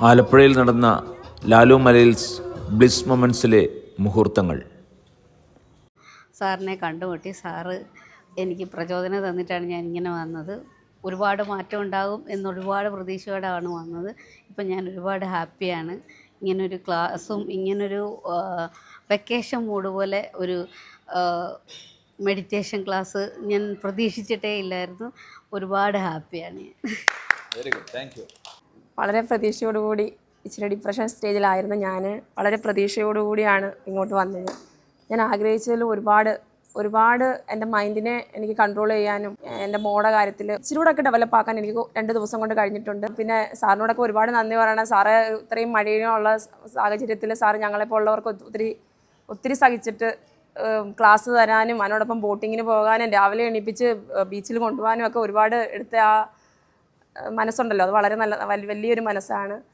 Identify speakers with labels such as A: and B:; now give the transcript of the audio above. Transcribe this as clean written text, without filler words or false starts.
A: ആലപ്പുഴയിൽ നടന്ന ലാലു മലയിൽസ് ബ്ലിസ് മൊമെൻറ്റ്സിലെ മുഹൂർത്തങ്ങൾ.
B: സാറിനെ കണ്ടുമുട്ടി. സാറ് എനിക്ക് പ്രചോദനം തന്നിട്ടാണ് ഞാൻ ഇങ്ങനെ വന്നത്. ഒരുപാട് മാറ്റം ഉണ്ടാകും എന്നൊരുപാട് പ്രതീക്ഷയോടെയാണ് വന്നത്. ഇപ്പം ഞാൻ ഒരുപാട് ഹാപ്പിയാണ്. ഇങ്ങനൊരു ക്ലാസ്സും ഇങ്ങനൊരു വെക്കേഷൻ മൂഡ് പോലെ ഒരു മെഡിറ്റേഷൻ ക്ലാസ് ഞാൻ പ്രതീക്ഷിച്ചിട്ടേ ഇല്ലായിരുന്നു. ഒരുപാട് ഹാപ്പിയാണ് ഞാൻ.
A: Very good, thank you.
C: വളരെ പ്രതീക്ഷയോടുകൂടി ഇച്ചിരി ഡിപ്രഷൻ സ്റ്റേജിലായിരുന്നു ഞാൻ. വളരെ പ്രതീക്ഷയോടുകൂടിയാണ് ഇങ്ങോട്ട് വന്നത്. ഞാൻ ആഗ്രഹിച്ചതിൽ ഒരുപാട് എൻ്റെ മൈൻഡിനെ എനിക്ക് കൺട്രോൾ ചെയ്യാനും എൻ്റെ മോളുടെ കാര്യത്തിൽ ഇച്ചിരൂടെയൊക്കെ ഡെവലപ്പാക്കാൻ എനിക്ക് 2 ദിവസം കൊണ്ട് കഴിഞ്ഞിട്ടുണ്ട്. പിന്നെ സാറിനോടൊക്കെ ഒരുപാട് നന്ദി പറയണം. സാറ് ഇത്രയും മഴയുള്ള സാഹചര്യത്തിൽ സാറ് ഞങ്ങളെപ്പോലുള്ളവർക്ക് ഒത്തിരി സഹിച്ചിട്ട് ക്ലാസ് തരാനും അതിനോടൊപ്പം ബോട്ടിങ്ങിന് പോകാനും രാവിലെ എണീപ്പിച്ച് ബീച്ചിൽ കൊണ്ടുപോകാനും ഒക്കെ ഒരുപാട് എടുത്ത ആ മനസ്സുണ്ടല്ലോ, അത് വളരെ വലിയൊരു മനസ്സാണ്.